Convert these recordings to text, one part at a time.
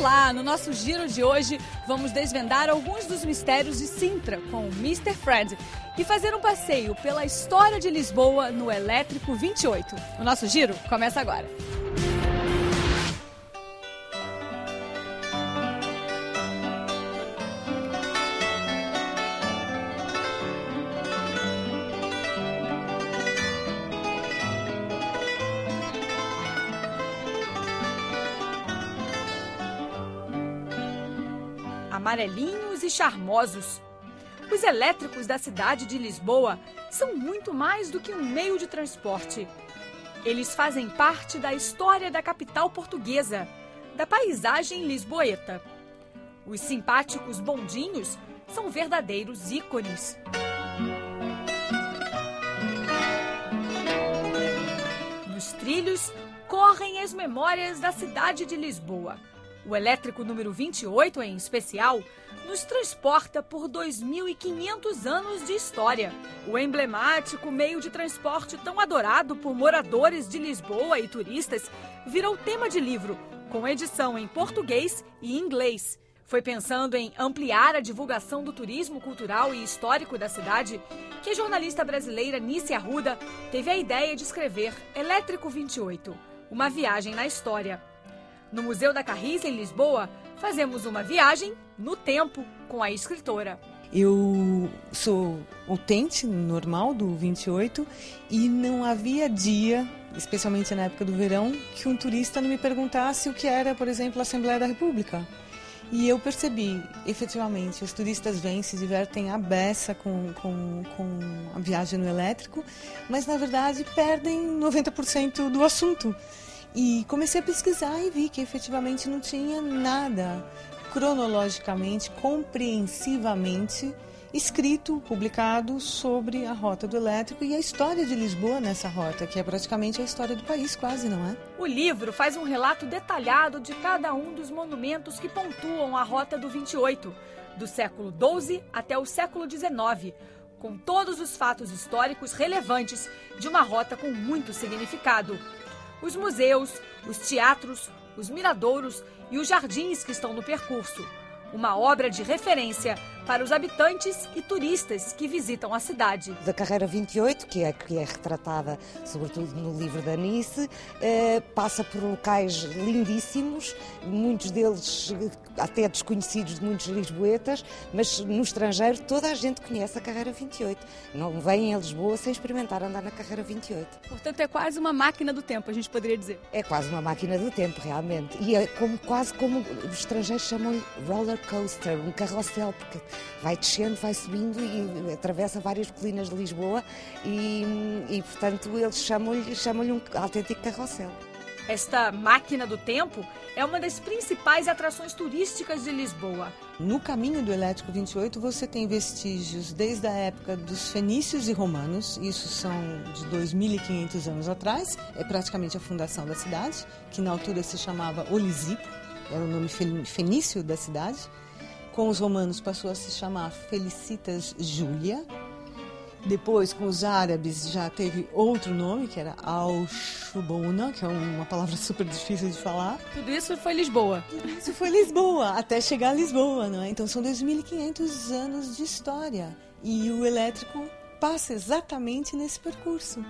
Olá! No nosso giro de hoje, vamos desvendar alguns dos mistérios de Sintra com o Mr. Fred e fazer um passeio pela história de Lisboa no Elétrico 28. O nosso giro começa agora. Amarelinhos e charmosos. Os elétricos da cidade de Lisboa são muito mais do que um meio de transporte. Eles fazem parte da história da capital portuguesa, da paisagem lisboeta. Os simpáticos bondinhos são verdadeiros ícones. Nos trilhos correm as memórias da cidade de Lisboa. O elétrico número 28, em especial, nos transporta por 2.500 anos de história. O emblemático meio de transporte tão adorado por moradores de Lisboa e turistas virou tema de livro, com edição em português e inglês. Foi pensando em ampliar a divulgação do turismo cultural e histórico da cidade que a jornalista brasileira Nice Arruda teve a ideia de escrever Elétrico 28, uma viagem na história. No Museu da Carris, em Lisboa, fazemos uma viagem no tempo com a escritora. Eu sou utente normal do 28 e não havia dia, especialmente na época do verão, que um turista não me perguntasse o que era, por exemplo, a Assembleia da República. E eu percebi, efetivamente, os turistas vêm, se divertem à beça com a viagem no elétrico, mas, na verdade, perdem 90% do assunto. E comecei a pesquisar e vi que efetivamente não tinha nada cronologicamente, compreensivamente escrito, publicado sobre a rota do elétrico e a história de Lisboa nessa rota, que é praticamente a história do país, quase, não é? O livro faz um relato detalhado de cada um dos monumentos que pontuam a rota do 28, do século XII até o século XIX, com todos os fatos históricos relevantes de uma rota com muito significado. Os museus, os teatros, os miradouros e os jardins que estão no percurso. Uma obra de referência para os habitantes e turistas que visitam a cidade. Da Carreira 28, que é retratada sobretudo no livro da Nice, passa por locais lindíssimos, muitos deles até desconhecidos de muitos lisboetas, mas no estrangeiro toda a gente conhece a Carreira 28. Não vêm a Lisboa sem experimentar andar na Carreira 28. Portanto, é quase uma máquina do tempo, a gente poderia dizer. É quase uma máquina do tempo, realmente. E é quase como os estrangeiros chamam roller coaster, um carrossel, porque vai descendo, vai subindo e atravessa várias colinas de Lisboa e portanto, eles chamam-lhe um autêntico carrossel. Esta máquina do tempo é uma das principais atrações turísticas de Lisboa. No caminho do Elétrico 28 você tem vestígios desde a época dos fenícios e romanos, isso são de 2.500 anos atrás, é praticamente a fundação da cidade, que na altura se chamava Olisipo, era o nome fenício da cidade. Com os romanos passou a se chamar Felicitas Júlia. Depois, com os árabes, já teve outro nome, que era Al-Shubona, que é uma palavra super difícil de falar. Tudo isso foi Lisboa. Isso foi Lisboa, até chegar a Lisboa, não é? Então são 2.500 anos de história. E o elétrico passa exatamente nesse percurso.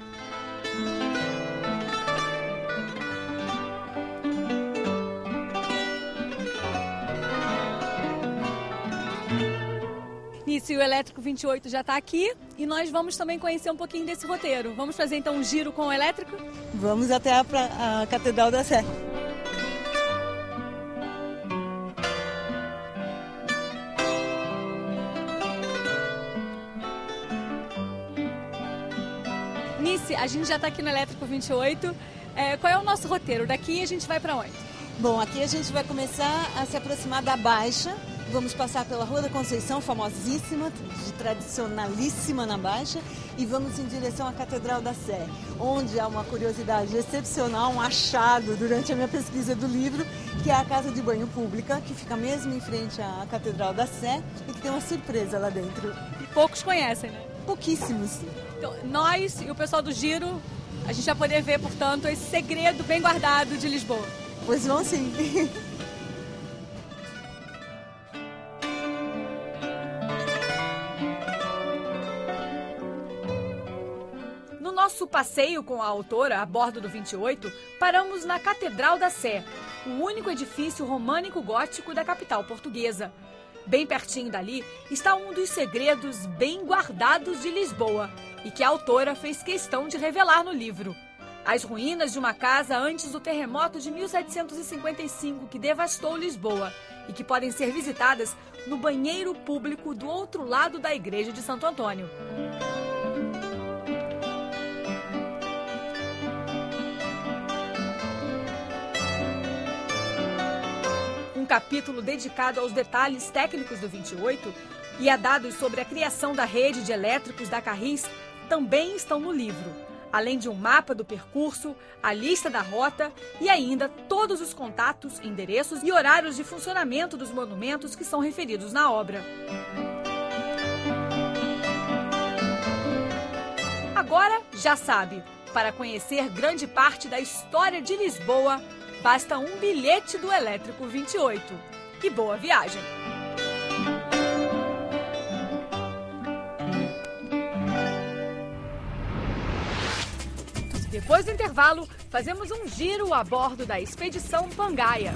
Nice, o Elétrico 28 já está aqui e nós vamos também conhecer um pouquinho desse roteiro. Vamos fazer então um giro com o elétrico? Vamos até a Catedral da Sé. Nice, a gente já está aqui no Elétrico 28. Qual é o nosso roteiro? Daqui a gente vai para onde? Bom, aqui a gente vai começar a se aproximar da Baixa. Vamos passar pela Rua da Conceição, famosíssima, de tradicionalíssima na Baixa, e vamos em direção à Catedral da Sé, onde há uma curiosidade excepcional, um achado durante a minha pesquisa do livro, que é a casa de banho pública, que fica mesmo em frente à Catedral da Sé e que tem uma surpresa lá dentro. E poucos conhecem, né? Pouquíssimos. Então, nós e o pessoal do Giro, a gente vai poder ver, portanto, esse segredo bem guardado de Lisboa. Pois vão sim. nosso passeio com a autora a bordo do 28, paramos na Catedral da Sé, o único edifício românico gótico da capital portuguesa. Bem pertinho dali está um dos segredos bem guardados de Lisboa e que a autora fez questão de revelar no livro. As ruínas de uma casa antes do terremoto de 1755 que devastou Lisboa e que podem ser visitadas no banheiro público do outro lado da igreja de Santo Antônio. Um capítulo dedicado aos detalhes técnicos do 28 e a dados sobre a criação da rede de elétricos da Carris também estão no livro, além de um mapa do percurso, a lista da rota e ainda todos os contatos, endereços e horários de funcionamento dos monumentos que são referidos na obra. Agora já sabe, para conhecer grande parte da história de Lisboa, basta um bilhete do Elétrico 28. E boa viagem! Depois do intervalo, fazemos um giro a bordo da Expedição Pangaia.